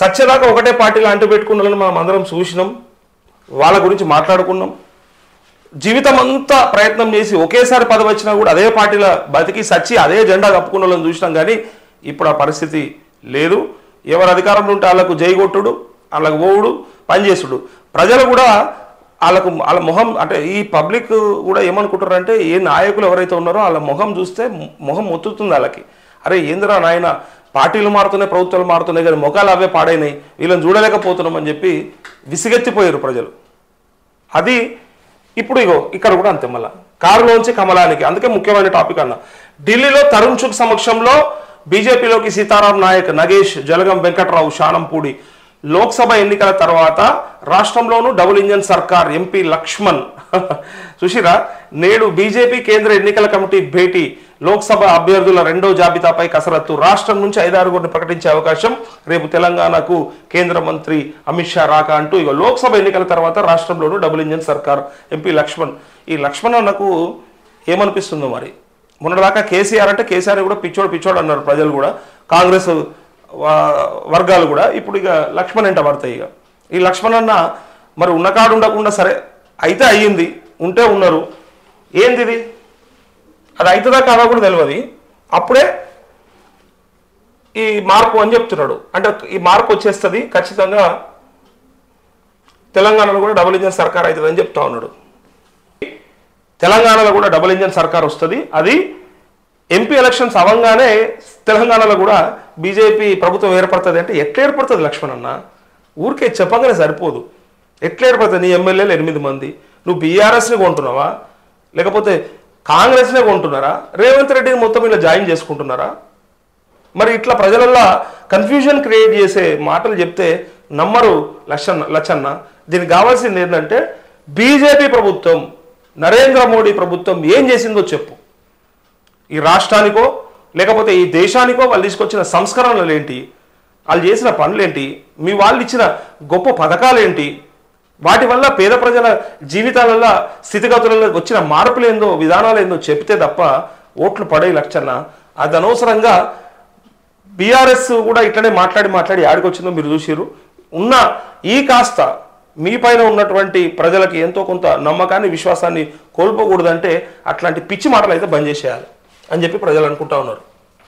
సత్యదాకా ఒకటే పార్టీలో అంటుపెట్టుకున్న వాళ్ళని మనం అందరం చూసినాం, వాళ్ళ గురించి మాట్లాడుకున్నాం. జీవితం అంతా ప్రయత్నం చేసి ఒకేసారి పదవి వచ్చినా కూడా అదే పార్టీలో బతికి సచ్చి అదే జెండా కప్పుకున్న వాళ్ళని చూసినాం. కానీ ఇప్పుడు ఆ పరిస్థితి లేదు. ఎవరు అధికారంలో ఉంటే వాళ్ళకు జైగొట్టుడు, వాళ్ళకు పోవుడు, పనిచేసుడు. ప్రజలు కూడా వాళ్ళ మొహం అంటే ఈ పబ్లిక్ కూడా ఏమనుకుంటారంటే ఏ నాయకులు ఎవరైతే ఉన్నారో వాళ్ళ మొహం చూస్తే మొహం మొత్తుతుంది వాళ్ళకి. అరే ఏందిరా నాయన, పార్టీలు మారుతున్నాయి, ప్రభుత్వాలు మారుతున్నాయి, కానీ ముఖాలు అవే పాడైనాయి, వీళ్ళని చూడలేకపోతున్నాం అని చెప్పి విసిగెత్తిపోయారు ప్రజలు. అది ఇప్పుడు ఇగో ఇక్కడ కూడా అంతే. మళ్ళా కారులోంచి కమలానికి. అందుకే ముఖ్యమైన టాపిక్ అన్న. ఢిల్లీలో తరుణ్ చుగ్ సమక్షంలో బీజేపీలోకి సీతారాం నాయక్, నగేష్, జలగం వెంకట్రావు, శానంపూడి. లోక్సభ ఎన్నికల తర్వాత రాష్ట్రంలోనూ డబుల్ ఇంజన్ సర్కార్. ఎంపీ లక్ష్మణ్ చూసిరా, నేడు బీజేపీ కేంద్ర ఎన్నికల కమిటీ భేటీ. లోక్సభ అభ్యర్థుల రెండో జాబితాపై కసరత్తు. రాష్ట్రం నుంచి 5-6 ప్రకటించే అవకాశం. రేపు తెలంగాణకు కేంద్ర మంత్రి అమిత్ షా రాక అంటూ ఇక లోక్సభ ఎన్నికల తర్వాత రాష్ట్రంలోనూ డబుల్ ఇంజన్ సర్కార్. ఎంపీ లక్ష్మణ్. ఈ లక్ష్మణ్ నాకు ఏమనిపిస్తుందో మరి. మొన్నటిదాకా కేసీఆర్ అంటే కేసీఆర్ కూడా పిచ్చోడు అన్నారు ప్రజలు కూడా, కాంగ్రెస్ వర్గాలు కూడా. ఇప్పుడు ఇక లక్ష్మణ్ ఎంట పడతాయి. ఇక ఈ లక్ష్మణ్ అన్న మరి ఉన్నకాడు ఉండకుండా సరే అయితే అయ్యింది, ఉంటే ఉన్నారు. ఏంది ఇది, అది అవుతుందా కాదా కూడా తెలియదు. అప్పుడే ఈ మార్పు అని చెప్తున్నాడు. అంటే ఈ మార్పు వచ్చేస్తుంది ఖచ్చితంగా, తెలంగాణలో కూడా డబుల్ ఇంజన్ సర్కార్ అవుతుంది అని చెప్తా ఉన్నాడు. తెలంగాణలో కూడా డబుల్ ఇంజన్ సర్కార్ వస్తుంది. అది ఎంపీ ఎలక్షన్స్ అవ్వగానే తెలంగాణలో కూడా బీజేపీ ప్రభుత్వం ఏర్పడుతుంది. అంటే ఎట్లా ఏర్పడుతుంది లక్ష్మణ్ అన్న? ఊరికే చెప్పగానే సరిపోదు. ఎట్లా ఏర్పడుతుంది? నీ ఎమ్మెల్యేలు 8 మంది, నువ్వు బీఆర్ఎస్ని కొంటున్నావా లేకపోతే కాంగ్రెస్నే కొంటున్నారా? రేవంత్ రెడ్డిని మొత్తం ఇలా జాయిన్ చేసుకుంటున్నారా? మరి ఇట్లా ప్రజలల్లో కన్ఫ్యూజన్ క్రియేట్ చేసే మాటలు చెప్తే నమ్మరు లచ్చన్న. దీనికి కావాల్సింది ఏంటంటే బీజేపీ ప్రభుత్వం, నరేంద్ర మోడీ ప్రభుత్వం ఏం చేసిందో చెప్పు. ఈ రాష్ట్రానికో లేకపోతే ఈ దేశానికో వాళ్ళు తీసుకొచ్చిన సంస్కరణలు ఏంటి, వాళ్ళు చేసిన పనులేంటి, మీ వాళ్ళు ఇచ్చిన గొప్ప పథకాలేంటి, వాటి వల్ల పేద ప్రజల జీవితాలలో స్థితిగతులలో వచ్చిన మార్పులేందో విధానాలు ఏందో చెప్తే తప్ప ఓట్లు పడే లక్షణ. అది అనవసరంగా బీఆర్ఎస్ కూడా ఇట్లనే మాట్లాడి ఆడికొచ్చిందో మీరు చూసిరు. ఉన్న ఈ కాస్త మీ పైన ఉన్నటువంటి ప్రజలకి ఎంతో కొంత నమ్మకాన్ని విశ్వాసాన్ని కోల్పోకూడదంటే అట్లాంటి పిచ్చి మాటలు అయితే బంద్ చేసేయాలి అని చెప్పి ప్రజలు అనుకుంటా ఉన్నారు.